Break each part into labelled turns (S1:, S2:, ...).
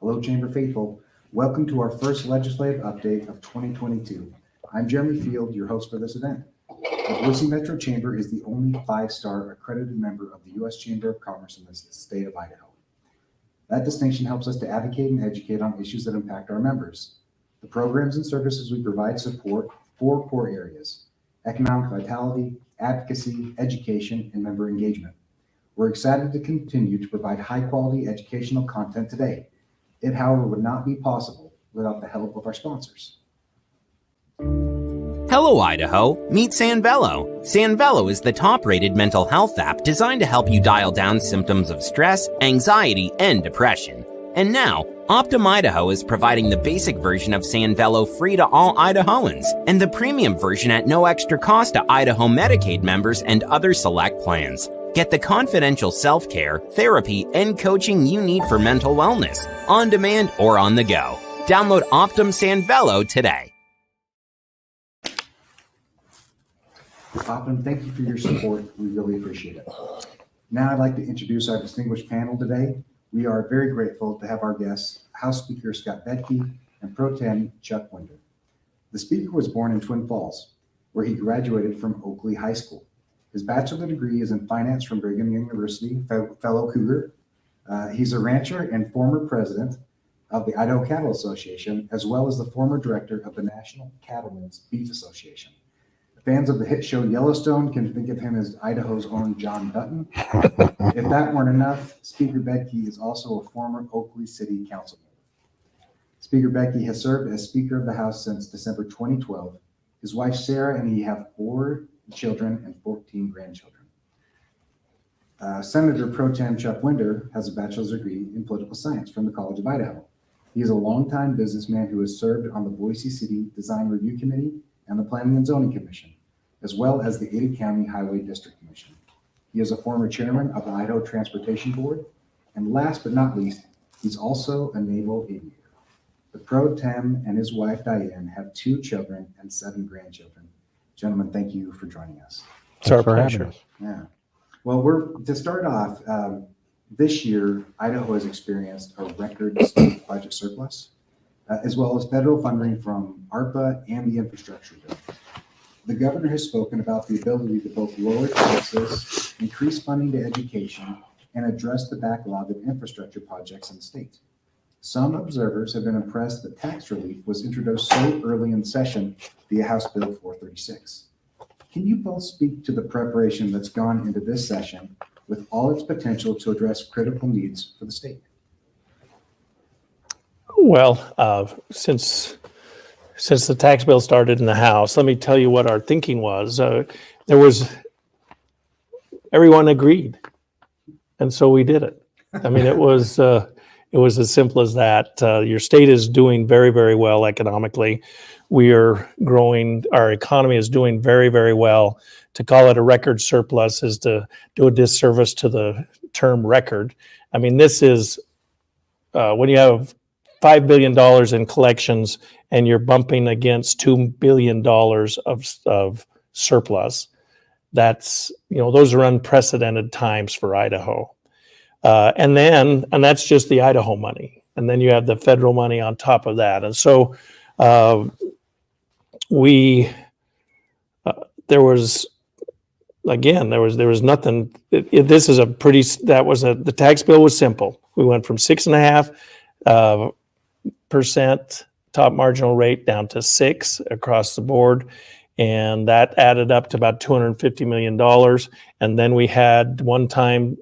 S1: Hello, Chamber faithful. Welcome to our first legislative update of 2022. I'm Jeremy Field, your host for this event. The Boise Metro Chamber is the only 5-star accredited member of the U.S. Chamber of Commerce in the state of Idaho. That distinction helps us to advocate and educate on issues that impact our members. The programs and services we provide support 4 core areas: economic vitality, advocacy, education, and member engagement. We're excited to continue to provide high-quality educational content today. It, however, would not be possible without the help of our sponsors.
S2: Hello, Idaho. Meet Sanvello. Sanvello is the top-rated mental health app designed to help you dial down symptoms of stress, anxiety, and depression. And now, Optum Idaho is providing the basic version of Sanvello free to all Idahoans, and the premium version at no extra cost to Idaho Medicaid members and other select plans. Get the confidential self-care, therapy, and coaching you need for mental wellness, on demand or on the go. Download Optum Sanvello today.
S1: Optum, thank you for your support. We really appreciate it. Now I'd like to introduce our distinguished panel today. We are very grateful to have our guests, House Speaker Scott Bedke and Pro Tem Chuck Winder. The Speaker was born in Twin Falls, where he graduated from Oakley High School. His bachelor's degree is in finance from Brigham Young University, fellow Cougar. He's a rancher and former president of the Idaho Cattle Association, as well as the former director of the National Cattlemen's Beef Association. Fans of the hit show Yellowstone can think of him as Idaho's own John Dutton. If that weren't enough, Speaker Bedke is also a former Oakley City Council member. Speaker Bedke has served as Speaker of the House since December 2012. His wife Sarah and he have 4 children and 14 grandchildren. Senator Pro Tem Chuck Winder has a bachelor's degree in political science from the College of Idaho. He is a longtime businessman who has served on the Boise City Design Review Committee and the Planning and Zoning Commission, as well as the Ada County Highway District Commission. He is a former chairman of the Idaho Transportation Board, and last but not least, he's also a naval aviator. The Pro Tem and his wife Diane have 2 children and 7 grandchildren. Gentlemen, thank you for joining us.
S3: It's our pleasure.
S1: Yeah. Well, to start off, this year, Idaho has experienced a record state budget surplus, as well as federal funding from ARPA and the infrastructure bill. The governor has spoken about the ability to both lower taxes, increase funding to education, and address the backlog of infrastructure projects in the state. Some observers have been impressed that tax relief was introduced so early in session via House Bill 436. Can you both speak to the preparation that's gone into this session with all its potential to address critical needs for the state?
S3: Well, since the tax bill started in the House, let me tell you what our thinking was. Everyone agreed, and so we did it. I mean, it was as simple as that. Your state is doing very, very well economically. We are growing. Our economy is doing very, very well. To call it a record surplus is to do a disservice to the term record. I mean, this is when you have $5 billion in collections and you're bumping against $2 billion of surplus. That's, those are unprecedented times for Idaho. And that's just the Idaho money. And then you have the federal money on top of that. And so there was nothing. The tax bill was simple. We went from 6.5% top marginal rate down to 6 across the board. And that added up to about $250 million. And then we had one-time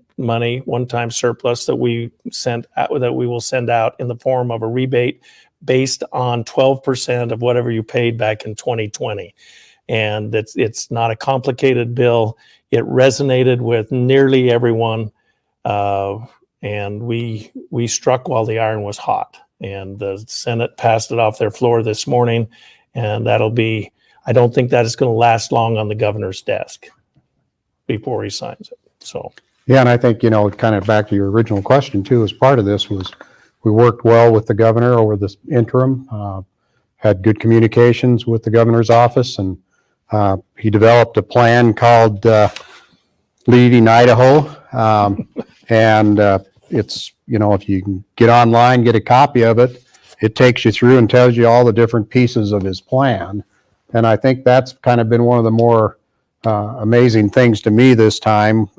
S3: surplus that we will send out in the form of a rebate based on 12% of whatever you paid back in 2020. And it's not a complicated bill. It resonated with nearly everyone. And we struck while the iron was hot. And the Senate passed it off their floor this morning. And I don't think that is going to last long on the governor's desk before he signs it. So.
S4: Yeah, and I think, kind of back to your original question too, as part of this was we worked well with the governor over this interim, had good communications with the governor's office, and he developed a plan called Leading Idaho. And it's, if you can get online, get a copy of it, it takes you through and tells you all the different pieces of his plan. And I think that's kind of been one of the more amazing things to me this time,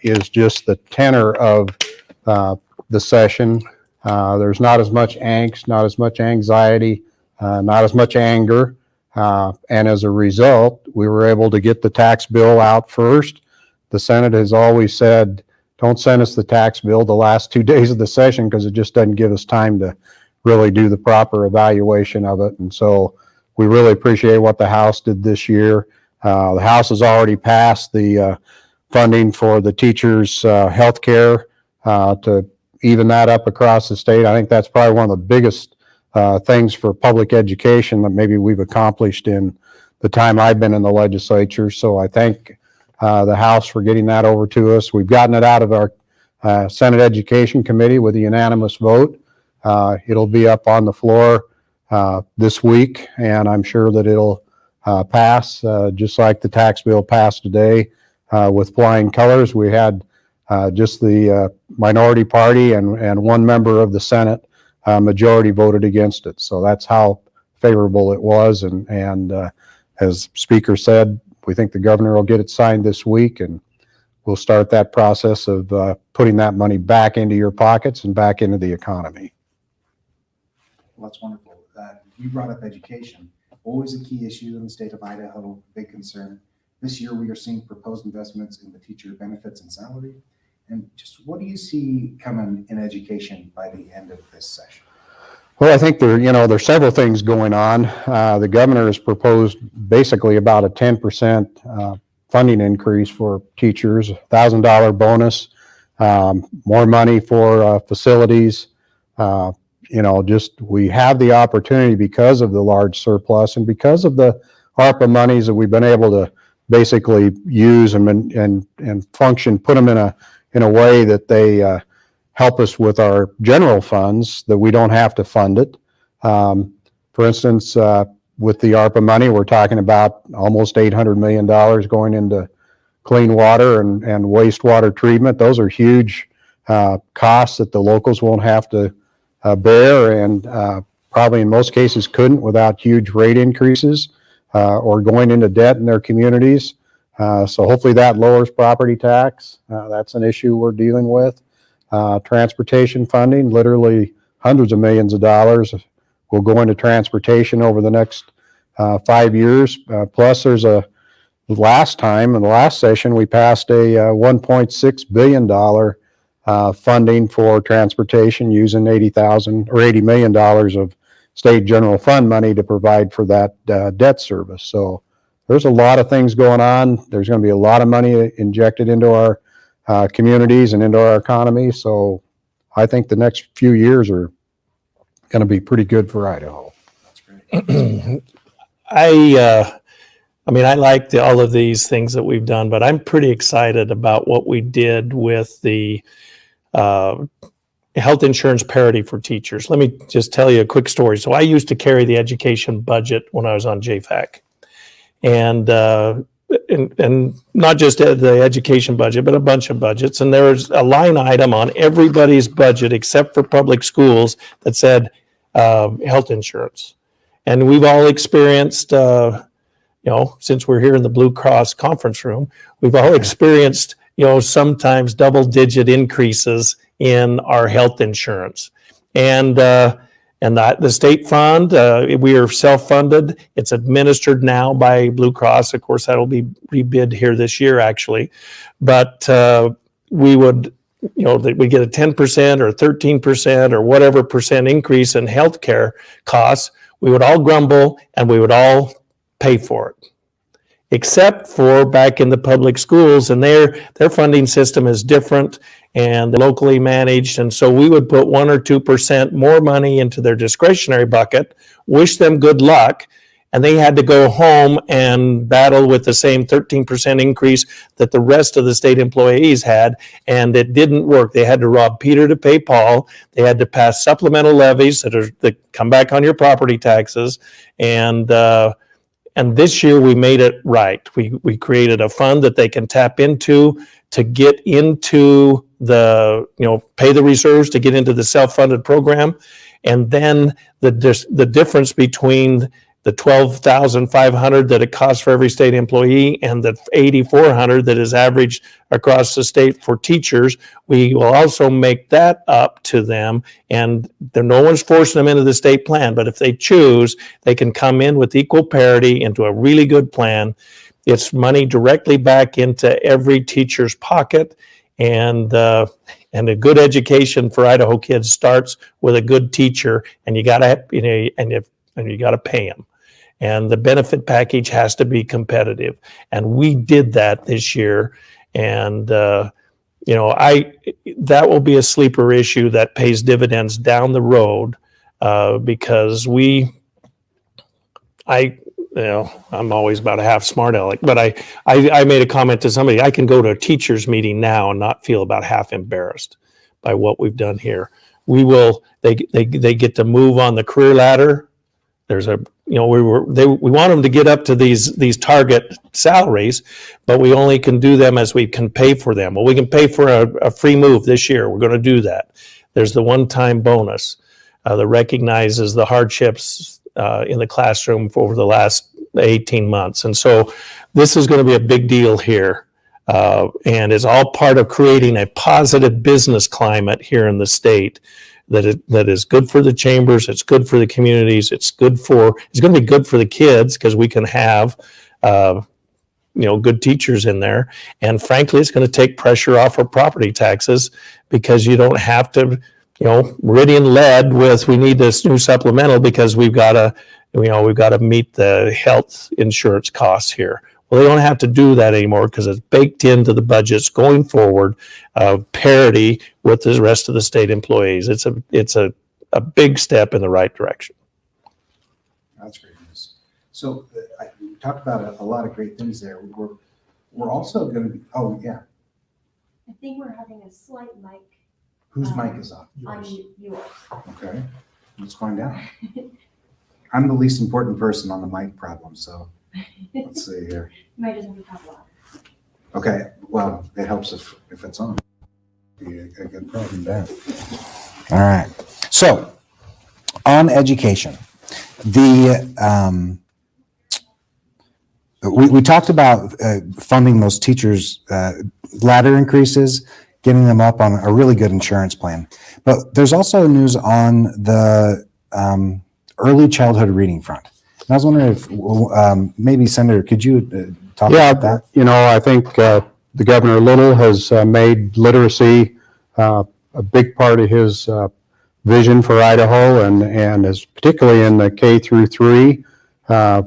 S4: is just the tenor of the session. There's not as much angst, not as much anxiety, not as much anger. And as a result, we were able to get the tax bill out first. The Senate has always said, don't send us the tax bill the last 2 days of the session, because it just doesn't give us time to really do the proper evaluation of it. And so we really appreciate what the House did this year. The House has already passed the funding for the teachers' health care to even that up across the state. I think that's probably one of the biggest things for public education that maybe we've accomplished in the time I've been in the legislature. So I thank the House for getting that over to us. We've gotten it out of our Senate Education Committee with a unanimous vote. It'll be up on the floor this week, and I'm sure that it'll pass just like the tax bill passed today with flying colors. We had just the minority party and one member of the Senate majority voted against it. So that's how favorable it was. And as Speaker said, we think the governor will get it signed this week, and we'll start that process of putting that money back into your pockets and back into the economy.
S1: Well, that's wonderful. You brought up education, always a key issue in the state of Idaho, big concern. This year, we are seeing proposed investments in the teacher benefits and salary. And just what do you see coming in education by the end of this session?
S4: Well, I think there's several things going on. The governor has proposed basically about a 10% funding increase for teachers, $1,000 bonus, more money for facilities. We have the opportunity because of the large surplus and because of the ARPA monies that we've been able to basically use and function, put them in a way that they help us with our general funds, that we don't have to fund it. For instance, with the ARPA money, we're talking about almost $800 million going into clean water and wastewater treatment. Those are huge costs that the locals won't have to bear, and probably in most cases couldn't without huge rate increases or going into debt in their communities. So hopefully that lowers property tax. That's an issue we're dealing with. Transportation funding, literally hundreds of millions of dollars will go into transportation over the next 5 years. Plus there's last time in the last session, we passed a $1.6 billion funding for transportation using $80 million of state general fund money to provide for that debt service. So there's a lot of things going on. There's going to be a lot of money injected into our communities and into our economy. So I think the next few years are going to be pretty good for Idaho.
S1: That's great.
S3: I like all of these things that we've done, but I'm pretty excited about what we did with the health insurance parity for teachers. Let me just tell you a quick story. So I used to carry the education budget when I was on JFAC, and not just the education budget, but a bunch of budgets. And there was a line item on everybody's budget except for public schools that said health insurance. And we've all experienced, since we're here in the Blue Cross conference room, we've all experienced, sometimes double-digit increases in our health insurance. And the state fund, we are self-funded. It's administered now by Blue Cross. Of course, that'll be rebid here this year, actually. But we would, we get a 10% or 13% or whatever percent increase in healthcare costs. We would all grumble and we would all pay for it, except for back in the public schools, and their funding system is different and locally managed. And so we would put 1 or 2% more money into their discretionary bucket, wish them good luck, and they had to go home and battle with the same 13% increase that the rest of the state employees had, and it didn't work. They had to rob Peter to pay Paul. They had to pass supplemental levies that come back on your property taxes, and this year we made it right. We created a fund that they can tap into to get into pay the reserves to get into the self-funded program. And then the difference between the $12,500 that it costs for every state employee and the $8,400 that is averaged across the state for teachers, we will also make that up to them. And no one's forcing them into the state plan, but if they choose, they can come in with equal parity into a really good plan. It's money directly back into every teacher's pocket, and a good education for Idaho kids starts with a good teacher, and you gotta pay them. And the benefit package has to be competitive. And we did that this year. And, that will be a sleeper issue that pays dividends down the road, because I'm always about a half smart aleck, but I made a comment to somebody, I can go to a teacher's meeting now and not feel about half embarrassed by what we've done here. They get to move on the career ladder. There's we want them to get up to these target salaries, but we only can do them as we can pay for them. Well, we can pay for a free move this year. We're going to do that. There's the one-time bonus that recognizes the hardships in the classroom for over the last 18 months. And so this is going to be a big deal here. And it's all part of creating a positive business climate here in the state that is good for the chambers, it's good for the communities, it's going to be good for the kids because we can have good teachers in there. And frankly, it's going to take pressure off of property taxes because you don't have to, Meridian led with, we need this new supplemental because we've got to meet the health insurance costs here. Well, they don't have to do that anymore because it's baked into the budgets going forward of parity with the rest of the state employees. It's a big step in the right direction.
S1: That's great news. So we talked about a lot of great things there. We're also going to be, oh yeah.
S5: I think we're having a slight mic.
S1: Whose mic is off?
S5: On yours.
S1: Okay, let's find out. I'm the least important person on the mic problem, so let's see here.
S5: You might just have to talk loud.
S1: Okay, well, it helps if it's on. Be a good problem there. All right. So, on education, we talked about funding those teachers' ladder increases, getting them up on a really good insurance plan. But there's also news on the early childhood reading front. And I was wondering if maybe, Senator, could you talk about that?
S4: I think the Governor Little has made literacy a big part of his vision for Idaho, and is particularly in the K through 3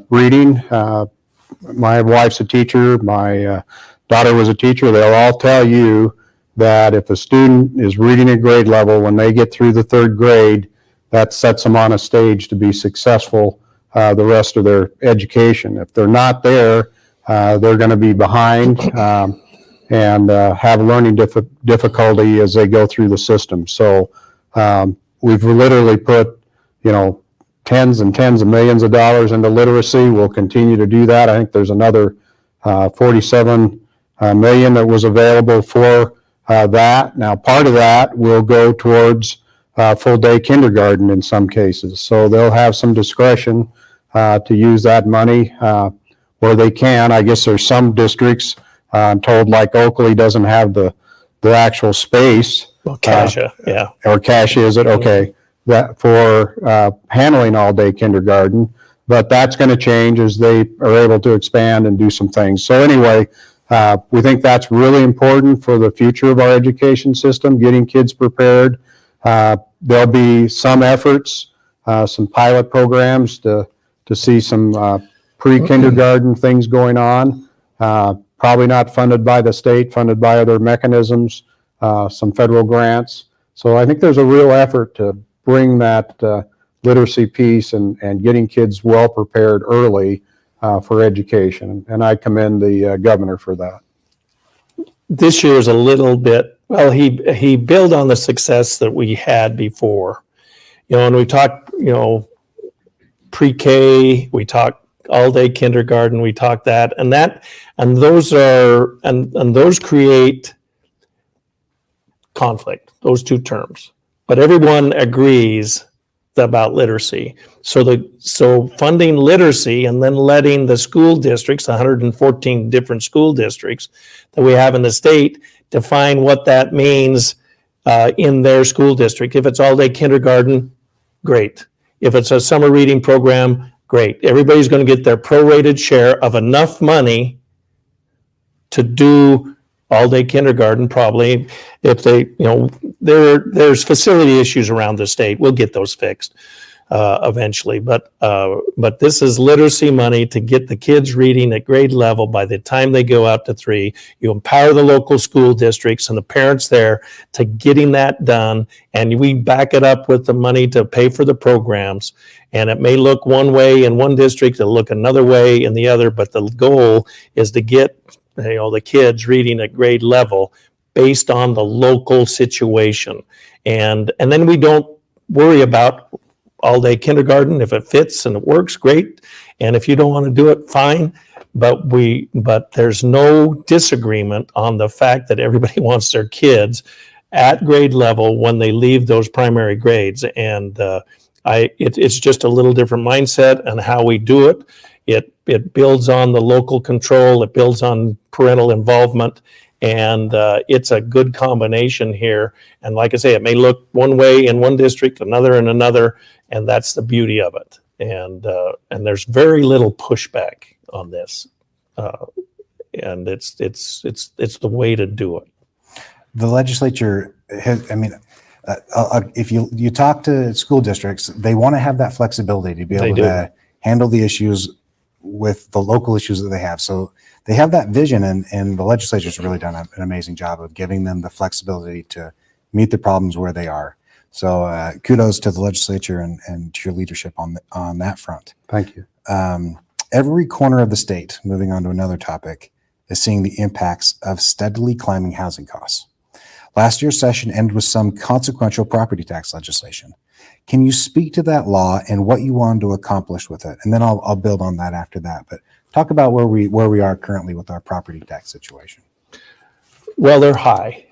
S4: reading. My wife's a teacher. My daughter was a teacher. They'll all tell you that if a student is reading at grade level, when they get through the 3rd grade, that sets them on a stage to be successful the rest of their education. If they're not there, they're going to be behind and have learning difficulty as they go through the system. So we've literally put, tens and tens of millions of dollars into literacy. We'll continue to do that. I think there's another 47 million that was available for that. Now, part of that will go towards full day kindergarten in some cases. So they'll have some discretion to use that money where they can. I guess there's some districts, I'm told, like Oakley doesn't have the actual space.
S3: Well, Cassia, yeah.
S4: Or Cassia, is it? Okay. That for handling all day kindergarten, but that's going to change as they are able to expand and do some things. So anyway, we think that's really important for the future of our education system, getting kids prepared. There'll be some efforts, some pilot programs to see some pre-kindergarten things going on. Probably not funded by the state, funded by other mechanisms, some federal grants. So I think there's a real effort to bring that literacy piece and getting kids well prepared early for education. And I commend the governor for that.
S3: This year is a little bit, well, he built on the success that we had before. And we talked, pre-K, we talked all-day kindergarten, we talked that, and those create conflict, those two terms. But everyone agrees about literacy. So funding literacy and then letting the school districts, 114 different school districts that we have in the state, define what that means in their school district. If it's all-day kindergarten, great. If it's a summer reading program, great. Everybody's going to get their prorated share of enough money to do all-day kindergarten, probably. If they, there's facility issues around the state. We'll get those fixed eventually. But this is literacy money to get the kids reading at grade level by the time they go out to 3. You empower the local school districts and the parents there to getting that done, and we back it up with the money to pay for the programs. And it may look one way in one district, it'll look another way in the other, but the goal is to get the kids reading at grade level based on the local situation. And then we don't worry about all-day kindergarten. If it fits and it works, great. And if you don't want to do it, fine. But there's no disagreement on the fact that everybody wants their kids at grade level when they leave those primary grades. And it's just a little different mindset and how we do it. It builds on the local control. It builds on parental involvement. And it's a good combination here. And like I say, it may look one way in one district, another in another, and that's the beauty of it. And there's very little pushback on this, and it's the way to do it.
S1: The legislature has, if you talk to school districts, they want to have that flexibility to be able to handle the issues with the local issues that they have. So they have that vision, and the legislature's really done an amazing job of giving them the flexibility to meet the problems where they are. So kudos to the legislature and to your leadership on that front.
S4: Thank you.
S1: Every corner of the state, moving on to another topic, is seeing the impacts of steadily climbing housing costs. Last year's session ended with some consequential property tax legislation. Can you speak to that law and what you wanted to accomplish with it? And then I'll build on that after that. But talk about where we are currently with our property tax situation.
S3: Well, they're high,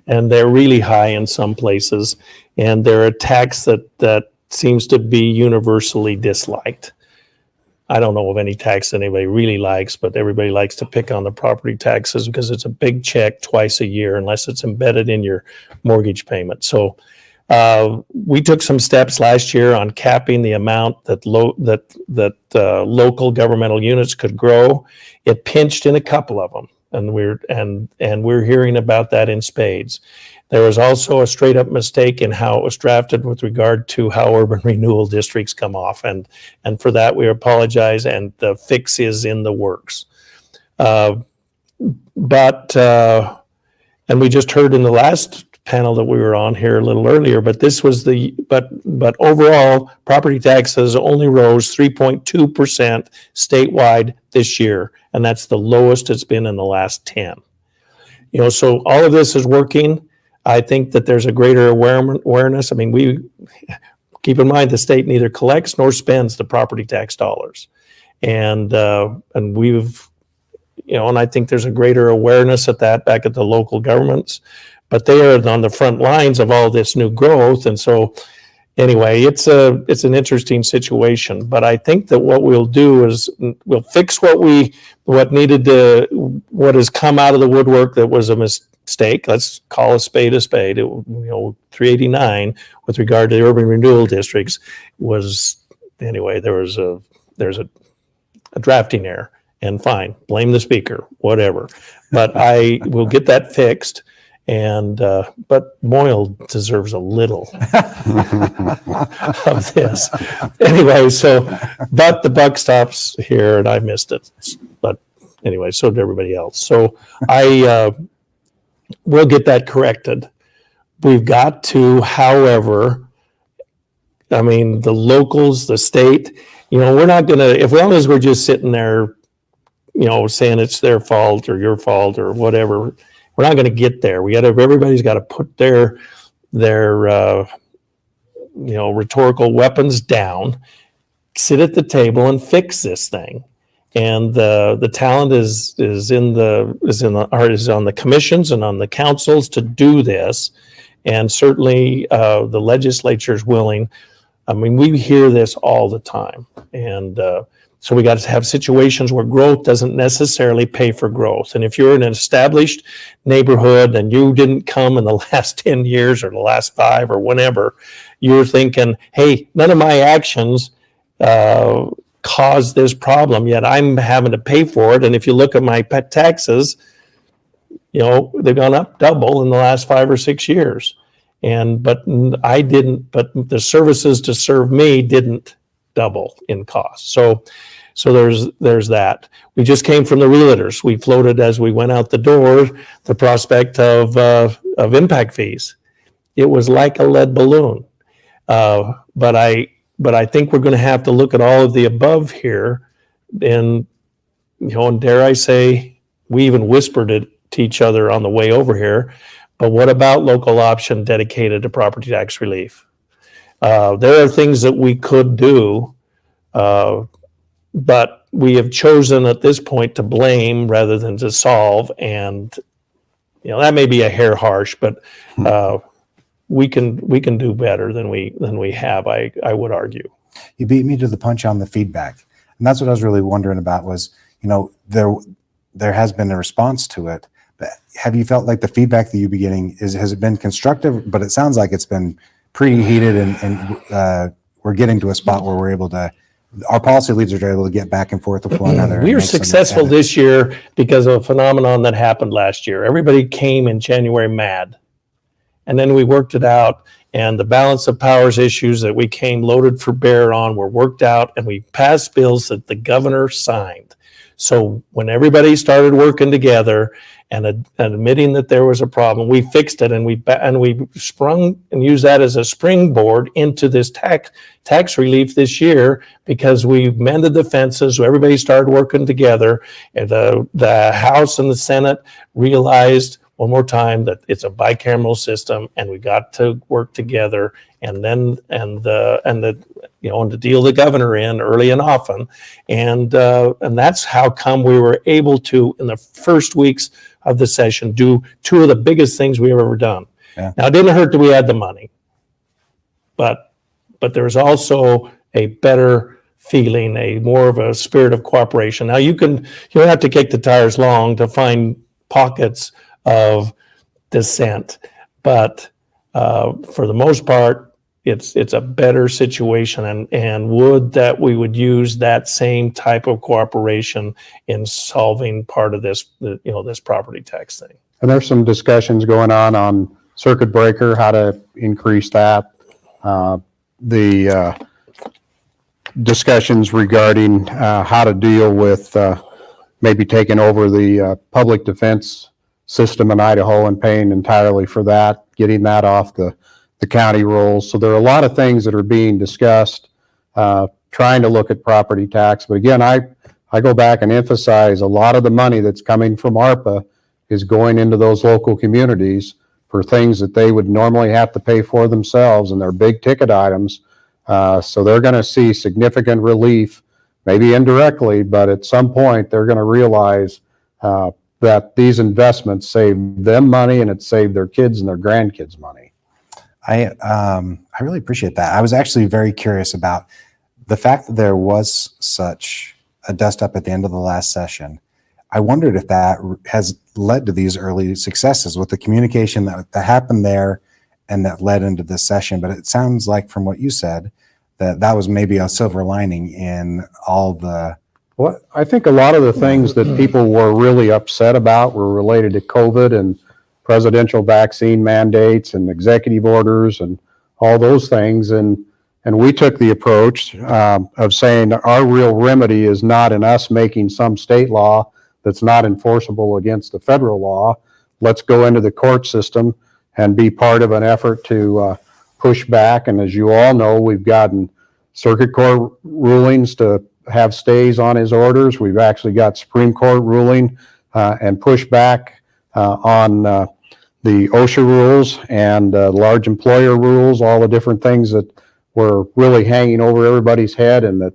S3: and they're really high in some places, and they're a tax that seems to be universally disliked. I don't know of any tax anybody really likes, but everybody likes to pick on the property taxes because it's a big check twice a year unless it's embedded in your mortgage payment. So we took some steps last year on capping the amount that local governmental units could grow. It pinched in a couple of them, and we're hearing about that in spades. There was also a straight up mistake in how it was drafted with regard to how urban renewal districts come off. And for that, we apologize, and the fix is in the works. And we just heard in the last panel that we were on here a little earlier, but this was but overall, property taxes only rose 3.2% statewide this year. And that's the lowest it's been in the last 10. So all of this is working. I think that there's a greater awareness. I mean, we keep in mind the state neither collects nor spends the property tax dollars, and we've, and I think there's a greater awareness at that back at the local governments, but they are on the front lines of all this new growth, and so anyway, it's an interesting situation. But I think that what we'll do is we'll fix what has come out of the woodwork that was a mistake. Let's call a spade a spade. 389 with regard to the urban renewal districts was, anyway, there's a drafting error, and fine, blame the speaker, whatever. But I will get that fixed. And but Moyle deserves a little of this. Anyway, but the buck stops here, and I missed it. But anyway, so did everybody else. So we'll get that corrected. We've got to, however, I mean, the locals, the state, we're not going to, as long as we're just sitting there, saying it's their fault or your fault or whatever, we're not going to get there. Everybody's got to put their rhetorical weapons down, sit at the table and fix this thing. and the talent is on the commissions and on the councils to do this, and certainly the legislature is willing. I mean, we hear this all the time, and so we got to have situations where growth doesn't necessarily pay for growth. And if you're in an established neighborhood and you didn't come in the last 10 years or the last 5 or whenever, you're thinking, hey, none of my actions caused this problem, yet I'm having to pay for it. And if you look at my pet taxes, they've gone up double in the last 5 or 6 years. But the services to serve me didn't double in cost. So there's that. We just came from the realtors. We floated as we went out the door the prospect of impact fees. It was like a lead balloon. But I think we're going to have to look at all of the above here, and and dare I say, we even whispered it to each other on the way over here. But what about local option dedicated to property tax relief? There are things that we could do, but we have chosen at this point to blame rather than to solve. And that may be a hair harsh, but we can do better than we have. I would argue.
S1: You beat me to the punch on the feedback, and that's what I was really wondering about. Was there has been a response to it. But have you felt like the feedback that you've been getting has it been constructive? But it sounds like it's been pretty heated, and we're getting to a spot where we're able to. Our policy leaders are able to get back and forth with one another.
S3: We were successful this year because of a phenomenon that happened last year. Everybody came in January mad, and then we worked it out. And the balance of powers issues that we came loaded for bear on were worked out, and we passed bills that the governor signed. So when everybody started working together and admitting that there was a problem, we fixed it, and we sprung and used that as a springboard into this tax relief this year, because we mended the fences. So everybody started working together, and the House and the Senate realized one more time that it's a bicameral system, and we got to work together, and to deal the governor in early and often, and that's how come we were able to, in the first weeks of the session, do 2 of the biggest things we've ever done.
S1: Yeah.
S3: Now, it didn't hurt that we had the money, but there was also a better feeling, more of a spirit of cooperation. Now you don't have to kick the tires long to find pockets of dissent, but for the most part, it's a better situation, and would that we would use that same type of cooperation in solving part of this property tax thing.
S4: And there's some discussions going on circuit breaker, how to increase that. The discussions regarding how to deal with maybe taking over the public defense system in Idaho and paying entirely for that, getting that off the county rolls. So there are a lot of things that are being discussed, trying to look at property tax. But again, I go back and emphasize a lot of the money that's coming from ARPA is going into those local communities for things that they would normally have to pay for themselves, and they're big ticket items. So they're going to see significant relief, maybe indirectly, but at some point they're going to realize that these investments save them money, and it saved their kids and their grandkids money.
S1: I really appreciate that. I was actually very curious about the fact that there was such a dust up at the end of the last session. I wondered if that has led to these early successes with the communication that happened there and that led into this session. But it sounds like from what you said that was maybe a silver lining in all the.
S4: Well, I think a lot of the things that people were really upset about were related to COVID and presidential vaccine mandates and executive orders and all those things. And we took the approach of saying our real remedy is not in us making some state law that's not enforceable against the federal law. Let's go into the court system and be part of an effort to push back. And as you all know, we've gotten circuit court rulings to have stays on his orders. We've actually got Supreme Court ruling and pushback on the OSHA rules and large employer rules, all the different things that were really hanging over everybody's head, and that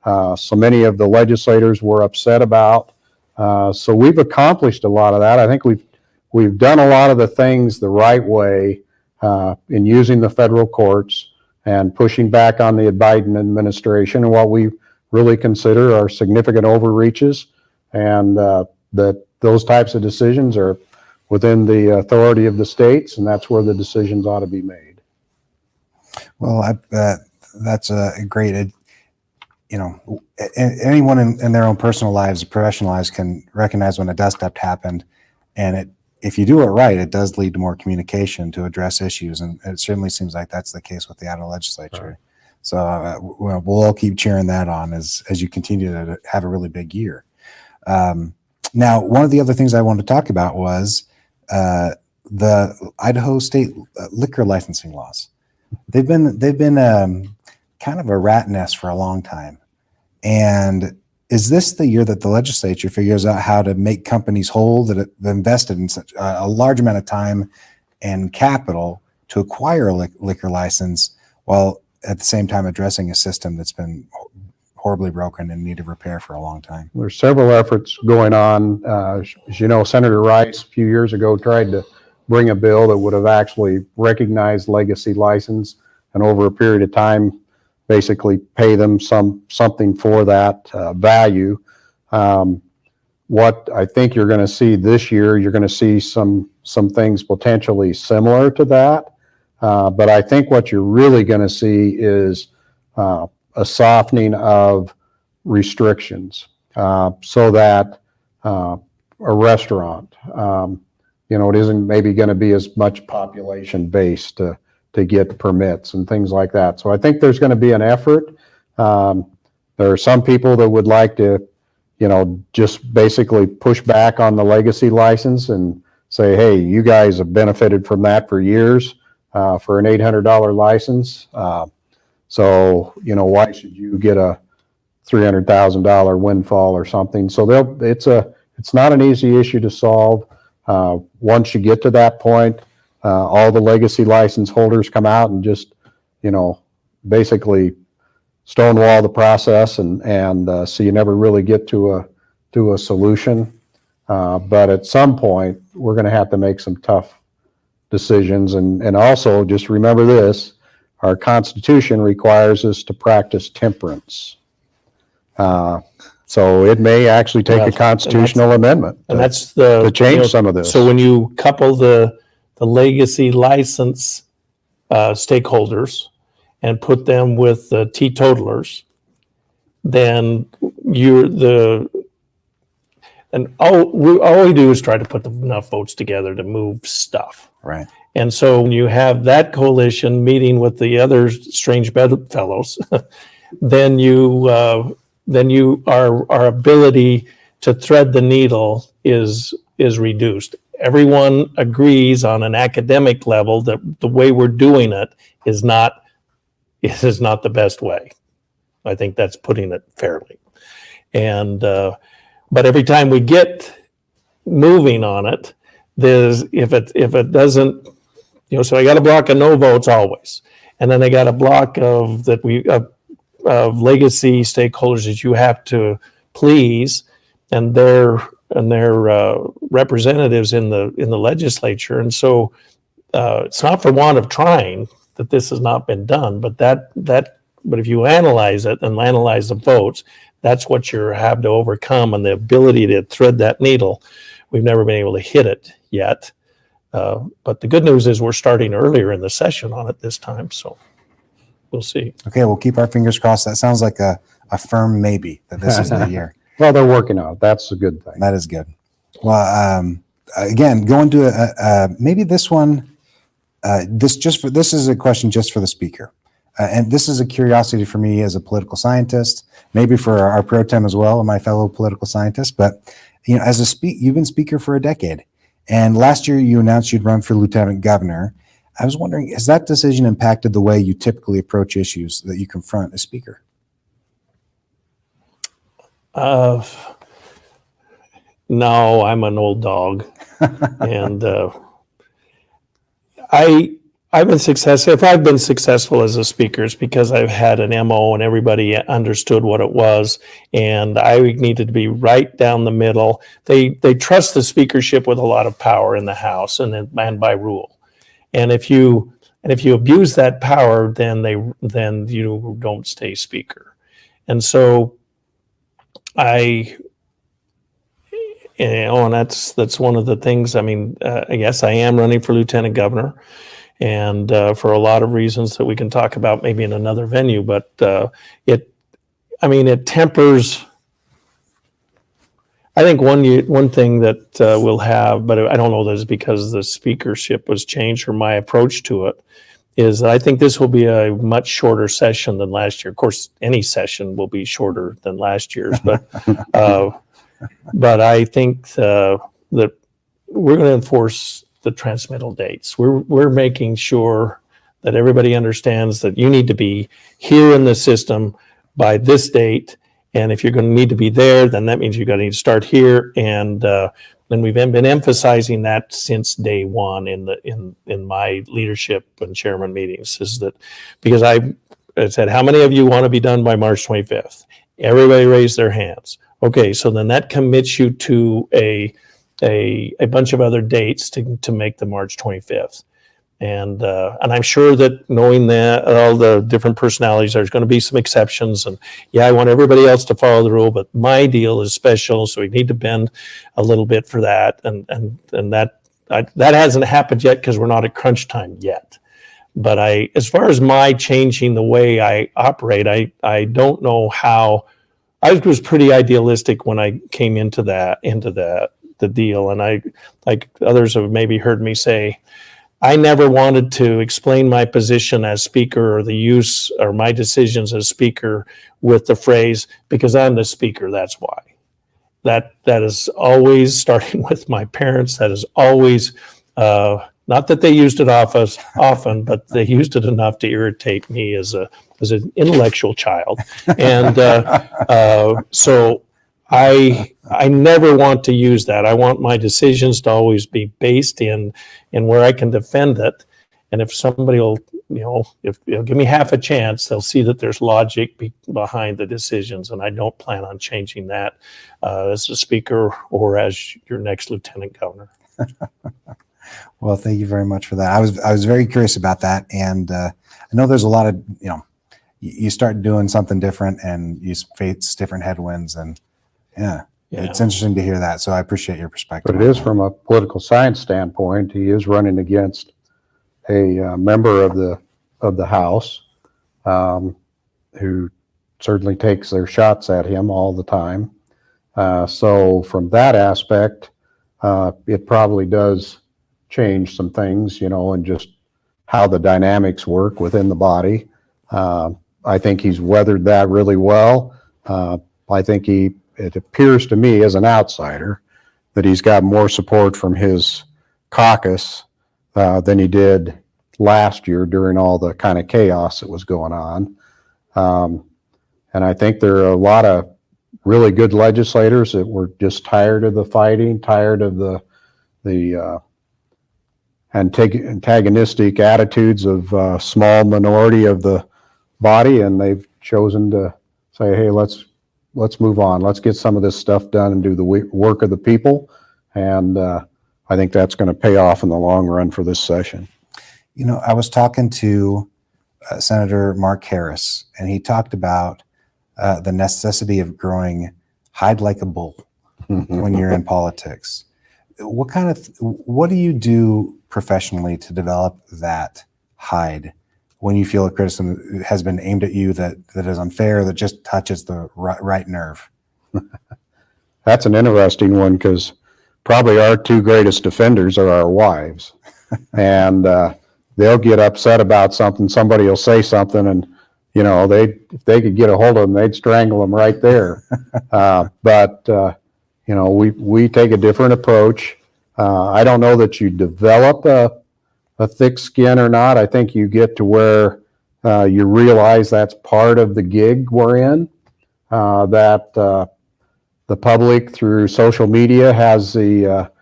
S4: so many of the legislators were upset about. So we've accomplished a lot of that. I think we've done a lot of the things the right way in using the federal courts and pushing back on the Biden administration and what we really consider are significant overreaches, and that those types of decisions are within the authority of the states, and that's where the decisions ought to be made.
S1: Well, that's a great, anyone in their own personal lives, professional lives, can recognize when a dust up happened, and if you do it right, it does lead to more communication to address issues, and it certainly seems like that's the case with the Idaho legislature. Right. So we'll all keep cheering that on as you continue to have a really big year. Now, one of the other things I wanted to talk about was the Idaho state liquor licensing laws. They've been kind of a rat nest for a long time. And is this the year that the legislature figures out how to make companies whole that have invested in such a large amount of time and capital to acquire a liquor license, while at the same time addressing a system that's been horribly broken and needed repair for a long time?
S4: There's several efforts going on. As you know, Senator Rice a few years ago tried to bring a bill that would have actually recognized legacy license and over a period of time basically pay them something for that value. What I think you're going to see this year, you're going to see some things potentially similar to that. But I think what you're really going to see is a softening of restrictions so that a restaurant, it isn't maybe going to be as much population based to get permits and things like that. So I think there's going to be an effort. There are some people that would like to, just basically push back on the legacy license and say, hey, you guys have benefited from that for years for an $800 license. So, why should you get a $300,000 windfall or something? So it's not an easy issue to solve. Once you get to that point, all the legacy license holders come out and just, basically stonewall the process, and so you never really get to a solution. But at some point, we're going to have to make some tough decisions, and also just remember this: our Constitution requires us to practice temperance. So it may actually take a constitutional amendment to change some of this.
S3: So when you couple the legacy license stakeholders and put them with the teetotalers, then all we do is try to put enough votes together to move stuff.
S1: Right.
S3: And so when you have that coalition meeting with the other strange bedfellows, then our ability to thread the needle is reduced. Everyone agrees on an academic level that the way we're doing it is not the best way. I think that's putting it fairly. And but every time we get moving on it, if it doesn't, so I got a block of no votes always, and then I got a block of legacy stakeholders that you have to please, and their representatives in the legislature. And so it's not for want of trying that this has not been done, but if you analyze it and analyze the votes, that's what you have to overcome, and the ability to thread that needle. We've never been able to hit it yet. But the good news is we're starting earlier in the session on it this time, so we'll see.
S1: Okay, we'll keep our fingers crossed. That sounds like a firm maybe that this is the year.
S4: Well, they're working on it. That's a good thing.
S1: That is good. Well, again, going to maybe this one. This is a question just for the speaker, and this is a curiosity for me as a political scientist, maybe for our pro tem as well, and my fellow political scientists. But as you've been speaker for a decade, and last year you announced you'd run for lieutenant governor. I was wondering, has that decision impacted the way you typically approach issues that you confront as speaker? No, I'm an old dog, and I
S3: I've been successful. If I've been successful as a speaker, it's because I've had an MO and everybody understood what it was, and I needed to be right down the middle. They trust the speakership with a lot of power in the House and by rule. And if you abuse that power, then you don't stay speaker. And so and that's one of the things. I mean, yes, I am running for lieutenant governor. And for a lot of reasons that we can talk about maybe in another venue, but it tempers. I think one thing that we'll have, but I don't know that it's because the speakership was changed or my approach to it, is that I think this will be a much shorter session than last year. Of course, any session will be shorter than last year's, but I think that we're going to enforce the transmittal dates. We're making sure that everybody understands that you need to be here in the system by this date, and if you're going to need to be there, then that means you're going to need to start here. And then we've been emphasizing that since day one in my leadership and chairman meetings, is that because I said, how many of you want to be done by March 25th? Everybody raised their hands. Okay, so then that commits you to a bunch of other dates to make the March 25th. And I'm sure that knowing that all the different personalities, there's going to be some exceptions. And yeah, I want everybody else to follow the rule, but my deal is special, so we need to bend a little bit for that. And that hasn't happened yet because we're not at crunch time yet. But as far as my changing the way I operate, I don't know how. I was pretty idealistic when I came into the deal, and I, like others have maybe heard me say, I never wanted to explain my position as speaker or the use or my decisions as speaker with the phrase, because I'm the speaker, that's why. That is always, starting with my parents, that is always, not that they used it often, but they used it enough to irritate me as an intellectual child. And so I never want to use that. I want my decisions to always be based in where I can defend it. And if somebody will, if they'll give me half a chance, they'll see that there's logic behind the decisions. And I don't plan on changing that as a speaker or as your next lieutenant governor.
S6: Well, thank you very much for that. I was very curious about that. And I know there's a lot of, you start doing something different and you face different headwinds, and yeah, it's interesting to hear that. So I appreciate your perspective.
S4: But it is from a political science standpoint. He is running against a member of the House who certainly takes their shots at him all the time. So from that aspect, it probably does change some things, and just how the dynamics work within the body. I think he's weathered that really well. I think it appears to me as an outsider that he's got more support from his caucus than he did last year during all the kind of chaos that was going on. And I think there are a lot of really good legislators that were just tired of the fighting, tired of the antagonistic attitudes of a small minority of the body, and they've chosen to say, hey, let's move on. Let's get some of this stuff done and do the work of the people. And I think that's going to pay off in the long run for this session.
S6: I was talking to Senator Mark Harris, and he talked about the necessity of growing hide like a bull when you're in politics. What do you do professionally to develop that hide when you feel a criticism has been aimed at you that is unfair, that just touches the right nerve?
S4: That's an interesting one, because probably our two greatest defenders are our wives. And they'll get upset about something. Somebody will say something, and if they could get a hold of them, they'd strangle them right there. But we take a different approach. I don't know that you develop a thick skin or not. I think you get to where you realize that's part of the gig we're in, that the public through social media has the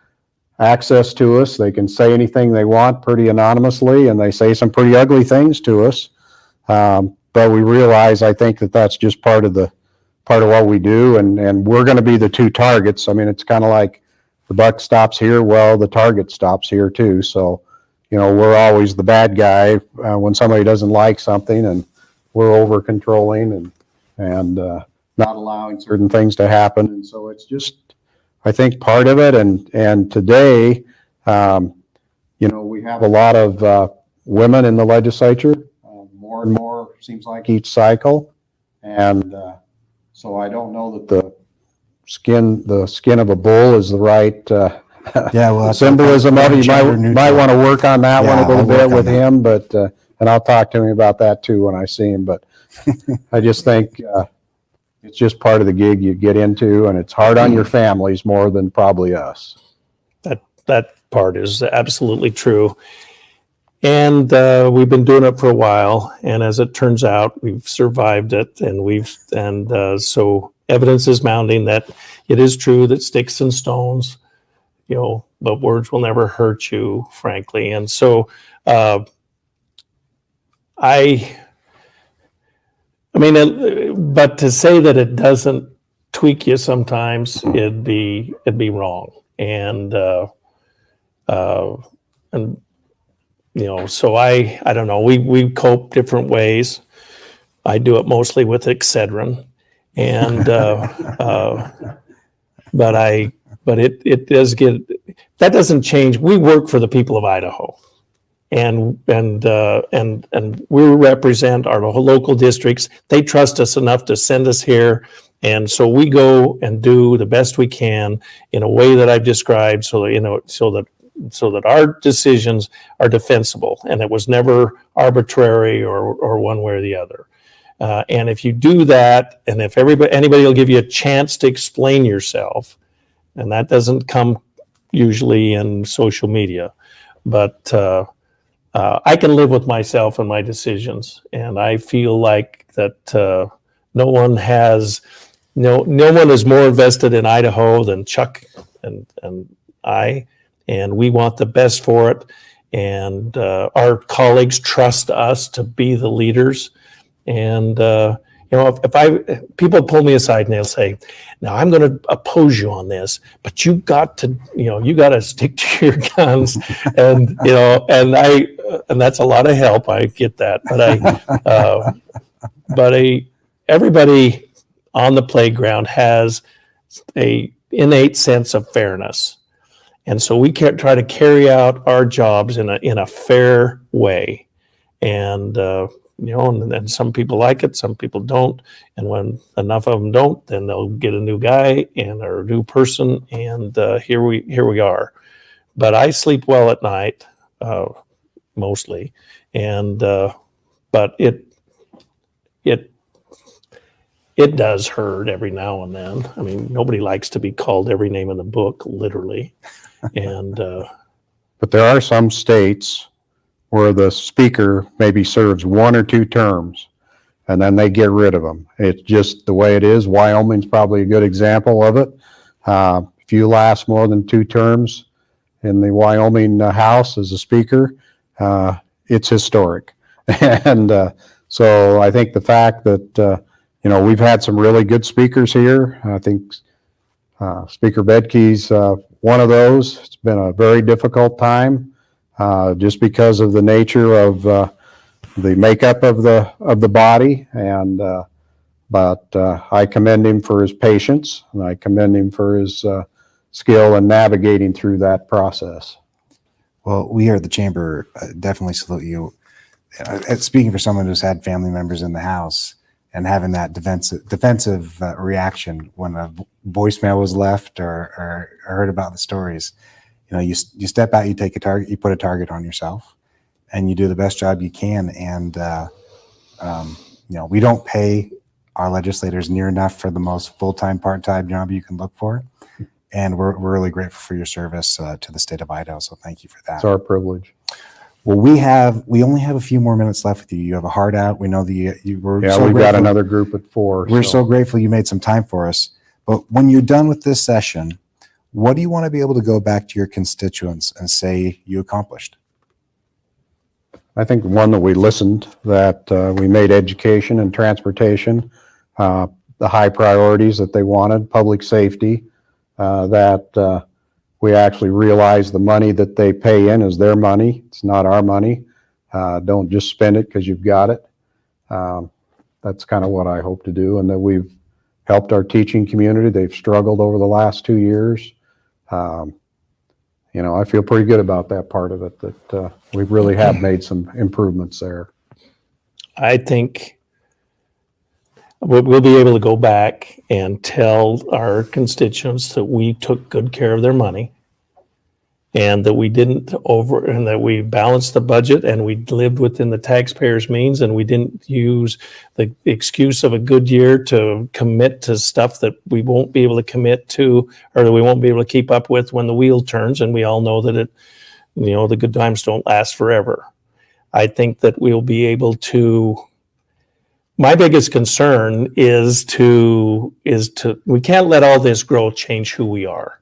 S4: access to us. They can say anything they want pretty anonymously, and they say some pretty ugly things to us. But we realize, I think, that that's just part of what we do, and we're going to be the two targets. I mean, it's kind of like the buck stops here, well, the target stops here too. So, we're always the bad guy when somebody doesn't like something, and we're over controlling and not allowing certain things to happen. And so it's just, I think, part of it. And today, we have a lot of women in the legislature, more and more seems like each cycle. And so I don't know that the skin of a bull is the right
S6: Yeah, well,
S4: symbolism of it. You might want to work on that one a little bit with him, but and I'll talk to him about that too when I see him. But I just think it's just part of the gig you get into, and it's hard on your families more than probably us.
S3: That part is absolutely true. And we've been doing it for a while, and as it turns out, we've survived it, and so evidence is mounting that it is true that sticks and stones, but words will never hurt you, frankly. And so but to say that it doesn't tweak you sometimes, it'd be wrong. And so I don't know. We cope different ways. I do it mostly with Excedrin, and but it does get, that doesn't change. We work for the people of Idaho, and we represent our local districts. They trust us enough to send us here, and so we go and do the best we can in a way that I've described, so that our decisions are defensible, and it was never arbitrary or one way or the other. And if you do that, and if anybody will give you a chance to explain yourself, and that doesn't come usually in social media, but I can live with myself and my decisions, and I feel like that no one is more invested in Idaho than Chuck and I, and we want the best for it. And our colleagues trust us to be the leaders. And if people pull me aside and they'll say, "Now I'm going to oppose you on this, but you got to stick to your guns," and and that's a lot of help. I get that, but everybody on the playground has a innate sense of fairness, and so we try to carry out our jobs in a fair way, and and some people like it, some people don't. And when enough of them don't, then they'll get a new guy or a new person, and here we are. But I sleep well at night, mostly, and but it does hurt every now and then. I mean, nobody likes to be called every name in the book, literally, and
S4: but there are some states where the speaker maybe serves 1 or 2 terms, and then they get rid of them. It's just the way it is. Wyoming's probably a good example of it. If you last more than 2 terms in the Wyoming House as a speaker, it's historic. And so I think the fact that, we've had some really good speakers here. I think Speaker Bedke's one of those. It's been a very difficult time. Just because of the nature of the makeup of the body, and but I commend him for his patience, and I commend him for his skill in navigating through that process.
S6: Well, we here at the Chamber definitely salute you. Speaking for someone who's had family members in the House and having that defensive reaction when a voicemail was left or heard about the stories. You step out, you take a target, you put a target on yourself, and you do the best job you can. And, we don't pay our legislators near enough for the most full-time, part-time job you can look for. And we're really grateful for your service to the state of Idaho. So thank you for that.
S4: It's our privilege.
S6: Well, we only have a few more minutes left with you. You have a heart out. We know that you were
S4: Yeah,
S6: so
S4: we've
S6: grateful.
S4: got another group at 4.
S6: We're so grateful you made some time for us. But when you're done with this session, What do you want to be able to go back to your constituents and say you accomplished?
S4: I think one that we listened, that we made education and transportation the high priorities that they wanted, public safety, that we actually realize the money that they pay in is their money. It's not our money. Don't just spend it because you've got it. That's kind of what I hope to do, and that we've helped our teaching community. They've struggled over the last 2 years. I feel pretty good about that part of it, that we really have made some improvements there.
S3: I think we'll be able to go back and tell our constituents that we took good care of their money, and that we didn't and that we balanced the budget, and we lived within the taxpayers' means, and we didn't use the excuse of a good year to commit to stuff that we won't be able to commit to, or that we won't be able to keep up with when the wheel turns. And we all know that the good times don't last forever. I think that we'll be able to. My biggest concern is we can't let all this growth change who we are.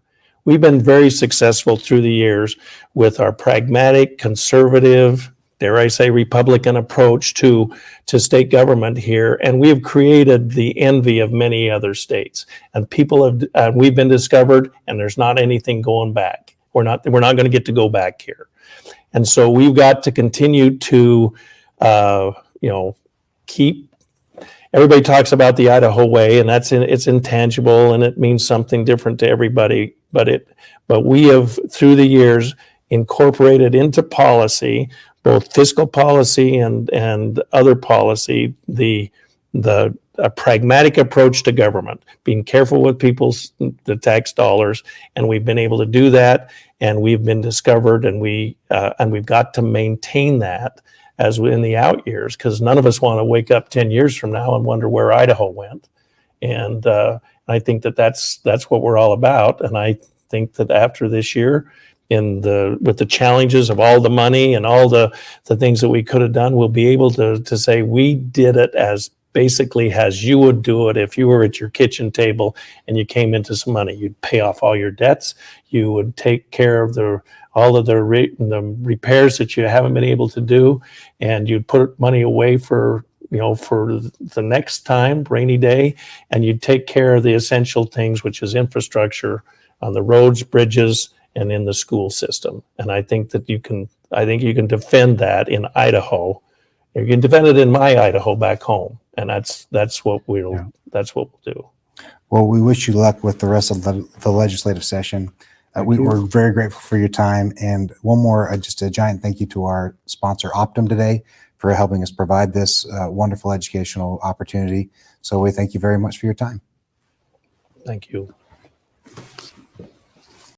S3: We've been very successful through the years with our pragmatic, conservative, dare I say, Republican approach to state government here, and we have created the envy of many other states. And we've been discovered, and there's not anything going back. We're not going to get to go back here, and so we've got to continue to, keep. Everybody talks about the Idaho way, and it's intangible, and it means something different to everybody. But we have, through the years, incorporated into policy, both fiscal policy and other policy, a pragmatic approach to government, being careful with the tax dollars, and we've been able to do that, and we've been discovered, and we've got to maintain that as in the out years, because none of us want to wake up 10 years from now and wonder where Idaho went. And I think that's what we're all about. And I think that after this year, with the challenges of all the money and all the things that we could have done, we'll be able to say we did it as basically as you would do it if you were at your kitchen table and you came into some money. You'd pay off all your debts. You would take care of all of the repairs that you haven't been able to do, and you'd put money away for the next time, rainy day, and you'd take care of the essential things, which is infrastructure on the roads, bridges, and in the school system. And I think that you can defend that in Idaho. You can defend it in my Idaho back home, and that's what we'll do.
S6: Well, we wish you luck with the rest of the legislative session. We're very grateful for your time. And one more, just a giant thank you to our sponsor, Optum, today for helping us provide this wonderful educational opportunity. So we thank you very much for your time.
S3: Thank you.